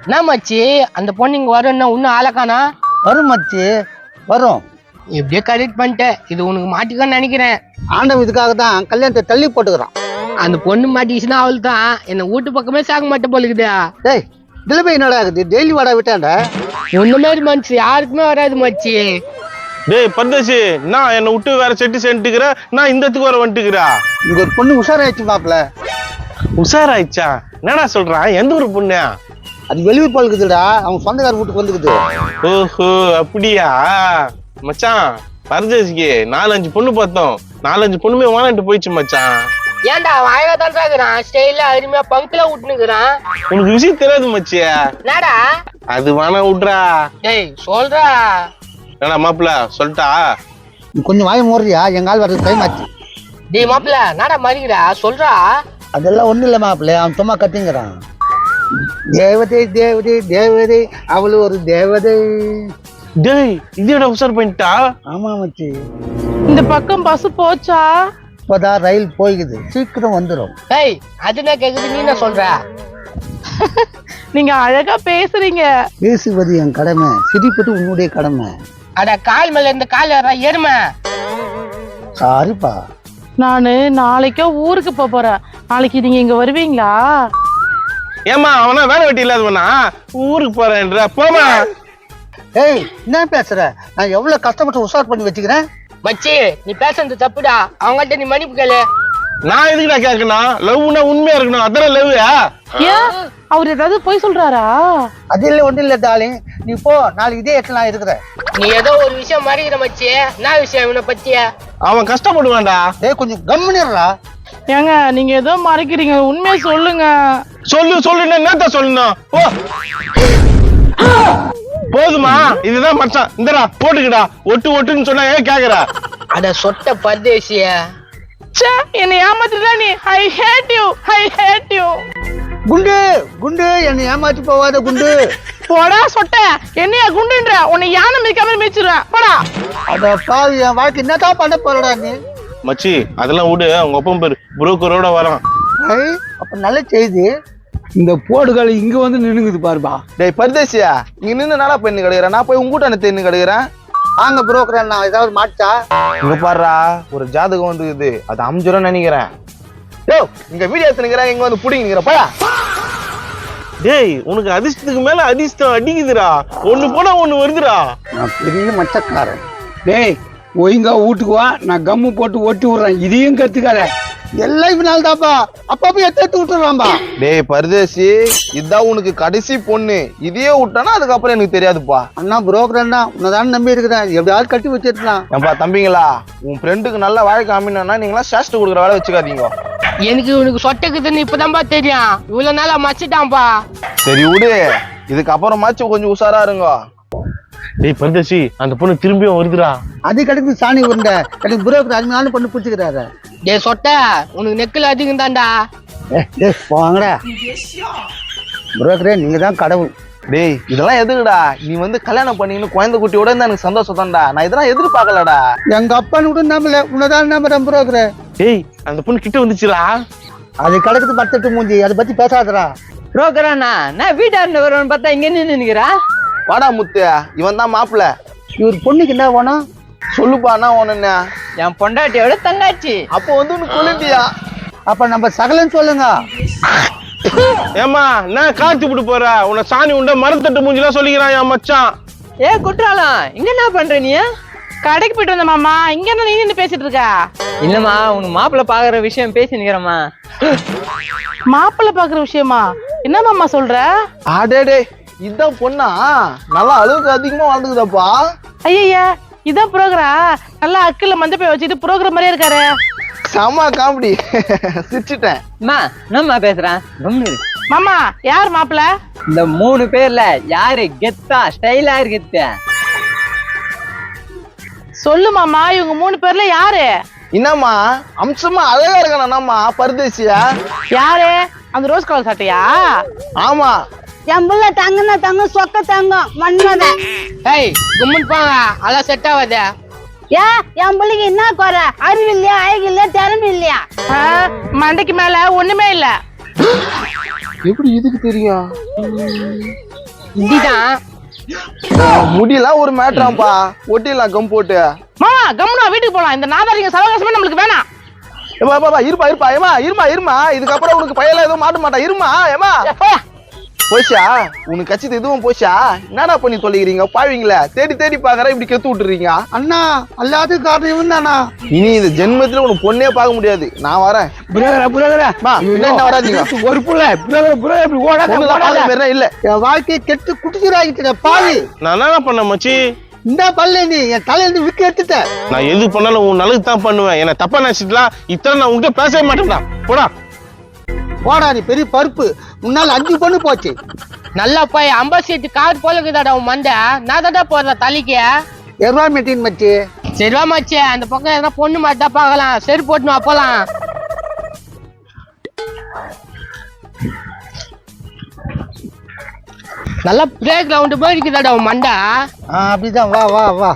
என்ன மச்சி அந்த பொண்ணு இங்க வரும்னா இன்னும் ஆளக்கானா? வரும் மச்சி வரும். எப்படியே கரெக்ட் பண்ணிட்டேன். இது உனக்கு மாட்டிக்கன்னு நினைக்கிறேன். ஆண்டவன் இதுக்காக தான் கல்யாணத்தை தள்ளி போட்டுக்கிறான். அந்த பொண்ணு மாட்டிச்சுன்னா அவள் தான் என்ன வீட்டு பக்கமே சாக மாட்டேன் போலுக்குதா. டேய் இதுல போய் என்னடா ஆகுது? டெய்லி வாடா விட்டாண்டா. ஒண்ணு மாதிரி மனுச்சு யாருக்குமே வராது மச்சி. டேய் பரதேசி, நான் என்னை விட்டு வேற செட்டு சென்ட்டுக்கிறேன், நான் இந்த இடத்துக்கு வர வந்துட்டுக்கிறா. இங்க ஒரு பொண்ணு உஷாராயிடுச்சு மாப்பிள. உஷாராயிடுச்சா? என்னடா சொல்றான்? எந்த ஒரு பொண்ணு? அது வெளியூர் போலுக்குதுடா, அவங்க சொந்தக்கார வீட்டுக்கு வந்துக்குது. ஓஹோ அப்படியா மச்சான். பரதேசிக்கு 4-5 பொண்ணு பார்த்தோம், 4-5 பொண்ணுமே வாங்கிட்டு போயிடுச்சு மச்சான். ஏன்டா வாயில தான் இருக்கிறான், ஸ்டைல அருமையா பங்குல விட்டுனுக்குறான். உனக்கு விஷயம் தெரியாது மச்சிய. என்னடா அது வேணா விட்றா. டேய் சொல்றா. என்னடா மாப்பிள்ள சொல்லிட்டா? கொஞ்சம் வாய மூடுறியா? எங்க ஆள் வர்றது டைம் ஆச்சு. டேய் மாப்பிள்ள என்னடா மறிக்கிறா சொல்றா. அதெல்லாம் ஒண்ணும் இல்ல மாப்பிள்ள, அவன் சும்மா கத்திங்கிறான். தேவதை தேவதை தேவதை, அவளு ஒரு தேவதை. டேய் இதோட உஷார் பண்ணிட்டா? ஆமா மச்சி. இந்த பக்கம் பஸ் போச்சா? இப்பதான் ரயில் போய்க்குது, சீக்கிரம் வந்துடும். டேய் அது என்ன கேக்குது, நீ என்ன சொல்ற? நீங்க அழகா பேசுறீங்க. பேசுவது என் கடமை, சிரிப்பது உன்னுடைய கடமை. அட கால் மேல இருந்து கால் ஏறா எருமை. சாரிப்பா. நானு நாளைக்கே ஊருக்கு போறேன். நாளைக்கு நீங்க இங்க வருவீங்களா? ஏமா அவனா வேலை வெட்டி இல்லாதவனா ஊருக்கு போறேன்ற? போமா. ஏய் என்ன பேசுற? நான் எவ்வளவு கஷ்டப்பட்டு உஷார் பண்ணி வச்சுக்கிறேன். மச்சி நீ பேசுறது தப்புடா, அவங்கள்ட்ட நீ மன்னிப்பு கேளு. நான் எதுக்குடா கேட்கணும்? லவ்னா உண்மையா இருக்கணும், அதான லவ். ஏன் அவர் ஏதாவது போய் சொல்றாரா? அது இல்ல ஒண்ணு இல்ல டார்லிங், நீ போ, நாளைக்கு இதே இடத்துல நான் இருக்கிறேன். நீ ஏதோ ஒரு விஷயம் மறைக்கிற மச்சி. என்ன விஷயம் இவனை பத்திய? அவன் கஷ்டப்படுவான்டா. ஏய் கொஞ்சம் கம்முனிடுறா. ஏங்க நீங்க ஏதோ மறைக்கிறீங்க, உண்மையை சொல்லுங்க. சொல்லுன்னா என்னத்த சொல்லணும்? போ. போதுமா? இதுதான் மச்சான். இந்தடா போட்டுக்கடா. ஒட்டுன்னு சொன்னா ஏன் கேக்குறா? அட சொட்ட பரதேசிய. ச்சே என்னை ஏமாத்திட்டா நீ. ஐ ஹேட் யூ. குண்டு குண்டு, என்னை ஏமாத்தி போவாத குண்டு. போடா சொட்ட. என்னையா குண்டுன்ற? உன்னை யானை மிதிக்காம மிதிச்சிருவேன். போடா. அட பாவி, என் வாழ்க்கை என்னதான் பண்ண போறடா நீ? மச்சி அதெல்லாம் விடு, அவங்க ஒப்பம் பேரு புரோக்கரோட வரான். அப்ப நல்ல செய்தி. இந்த போடுகள் இங்க வந்து நின்னுக்குது பாருப்பா. டேய் பரதேசியா, இங்க நின்று நாளா பெண்ணு கிடைக்கிறேன், நான் போய் உங்கூட்டான தென்னு கிடைக்கிறேன். வாங்க புரோக்கர், நான் ஏதாவது மாட்டா? இங்க பாடுறா, ஒரு ஜாதகம் வந்துக்குது, அது அம்ஜுரம் நினைக்கிறேன். யோ இங்க வீடியோ எடுத்துக்கிறேன், இங்க வந்து புடிங்கிற போயா. டேய் உனக்கு அதிர்ஷ்டத்துக்கு மேல அதிர்ஷ்டம் அடிக்குதுடா. ஒண்ணு போனா ஒண்ணு வருதுடா. நான் பெரிய மச்சக்காரன். டேய் ஒழுங்கா வீட்டுக்கு வா, நான் கம்மு போட்டு ஒட்டி விடுறேன். இதையும் கத்துக்காத. எல்லாம் இவனால தாப்பா, அப்பப்ப எடுத்து விட்டுறான்பா. டேய் பரதேசி, இதான் உனக்கு கடைசி பொண்ணு, இதையே விட்டானா அதுக்கப்புறம் எனக்கு தெரியாதுப்பா. அண்ணா புரோக்கர் அண்ணா, உன்னதான் நம்பி இருக்கிறேன், எப்படியாவது கட்டி வச்சிருக்கலாம். ஏன்பா தம்பிங்களா, உன் ஃப்ரெண்டுக்கு நல்ல வாழ்க்கை அமைனா நீங்களா ஷாஸ்ட் கொடுக்குற வேலை வச்சுக்காதீங்க. எனக்கு இவனுக்கு சொட்டக்குதுன்னு இப்பதான்பா தெரியும். இவ்வளவு நாளா மச்சிட்டான்பா. சரி விடு, இதுக்கப்புறமாச்சும் கொஞ்சம் உஷாரா இருங்க. டேய் பரதேசி, அந்த பொண்ணு திரும்பியும் வருதுடா. அது கிடைக்குது சாணி உருண்டை. எனக்கு புரோக்கர் அருமையான பொண்ணு பிடிச்சிக்கிறாரு. டேய் சொட்ட, உனக்கு நெக்கில் அதிகம் தான்டா. போங்கடா புரோக்கரே, நீங்க தான் கடவுள். டேய் இதெல்லாம் எதுக்குடா? நீ வந்து கல்யாணம் பண்ணின்னு குழந்தை குட்டியோட இருந்தா எனக்கு சந்தோஷம் தான்டா. நான் இதெல்லாம் எதிர்பார்க்கலடா. எங்க அப்பான்னு கூட நம்பல, உன்னதான் நம்புறேன் புரோக்கரே. டேய் அந்த பொண்ணு கிட்ட வந்துச்சுடா. அது கிடக்குது பத்தட்டு மூஞ்சி, அதை பத்தி பேசாதடா. புரோக்கரானா நான் வீட்டாண்டு வருவேன்னு பார்த்தா இங்க நின்னுக்கிறா. வாடா முத்து, இவன் தான் மாப்பிள்ள. இவர் பொண்ணுக்கு என்ன வேணும்? சொல்லுப்பா என்ன ஒண்ணுன்னு. என் பொண்டாட்டியோட தங்காச்சி. அப்போ வந்து உனக்கு கொல்லிட்டியா? அப்ப நம்ம சகலன்னு சொல்லுங்க. ஏமா நான் காத்து விட்டு போற உன்னை சாணி உண்ட மரத்தட்டு மூஞ்சிலாம் சொல்லிக்கிறான் என் மச்சான். ஏ குற்றாலம், இங்க என்ன பண்ற நீ? கடைக்கு போயிட்டு வந்த மாமா. இங்க என்ன நீ நின்னு பேசிட்டு இருக்க? இல்லம்மா, உனக்கு மாப்பிள்ள பாக்குற விஷயம் பேசி நிக்கிறமா. மாப்பிள்ளை பாக்குற விஷயமா? என்ன மாமா சொல்ற? ஆடே இதான் பொண்ணா? நல்லா அளவுக்கு அதிகமா வாழ்ந்துக்குதாப்பா. ஐயா இதான் புரோக்கரா? நல்லா அக்கில மஞ்சள் போய் வச்சுட்டு புரோக்கர் மாதிரியே இருக்காரு. செம காமெடி. சிரிச்சிட்டேன். நம்ம பேசுறேன். மாமா யார் மாப்பிள்ள? இந்த 3 பேர்ல யாரு கெத்தா ஸ்டைலா இருக்கு? சொல்லு மாமா, இவங்க 3 பேர்ல யாரு? என்னம்மா அம்சமா அழகா இருக்கானம்மா பரதேசியா? யாரு? அந்த ரோஸ் கலர் சட்டையா? ஆமா. என் புள்ள தங்கனா தங்க சொக்க தங்கம் மண்மத. ஏய் கும்மன் போங்க, அதான் செட் ஆகாத. ஏன் என் பிள்ளைக்கு என்ன குறை? அறிவு இல்லையா, அழகு இல்லையா, திறமை இல்லையா? மண்டைக்கு மேல ஒண்ணுமே இல்ல. எப்படி இதுக்கு தெரியும்? இப்படிதான். முடியெல்லாம் ஒரு மேட்டராம்பா, ஒட்டிடலாம் கம் போட்டு. மாமா கம்முனா வீட்டுக்கு போலாம். இந்த நாதாரிங்க சவகாசமே நம்மளுக்கு வேணாம். இருமா இதுக்கப்புறம் உனக்கு பையெல்லாம் எதுவும் மாட்ட மாட்டா. இருமா ஏமா போச்சா உனக்கு கட்சி எதுவும் போச்சா? என்னடா பண்ணி தொலைகிறீங்க பாவீங்களே? தேடி தேடி பாக்குற இப்படி கெத்து விட்டுறீங்க. அண்ணா எல்லாத்துக்கும் காரணம் இவன் தானா? இனி இந்த ஜென்மத்துல உனக்கு பொண்ணே பார்க்க முடியாது. நான் வரேன். என்ன வராதீங்க ஒரு புள்ள இப்படி ஓடாத இல்ல. என் வாழ்க்கையை கெட்டு குடிச்சுராகிட்ட பாவி. நான் என்ன பண்ண மச்சி? இந்த பல்ல நீ என் தலையிலிருந்து விட்டு எடுத்துட்ட. நான் எது பண்ணாலும் உன் நல்லது தான் பண்ணுவேன். என்ன தப்பா நினைச்சிட்டா இத்தனை நான் உங்ககிட்ட பேசவே மாட்டேன்டா. போடா போடா நீ பெரிய பருப்பு. முன்னால 5 பொண்ணு போச்சு. நல்லா போய் 50 கார் போல இருக்குதாடா உன் மண்டை. நான் தாண்டா போடுற தலைக்கு. என்வால்மெண்டின் மச்சி. சரிவா மச்சி, அந்த பக்கம் எதனா பொண்ணு மாட்டா பார்க்கலாம். சரி போட்டுனு அப்போலாம். நல்லா பிளே கிரவுண்ட் போய் இருக்குதாடா உன் மண்டை. அப்படிதான். வா வா வா.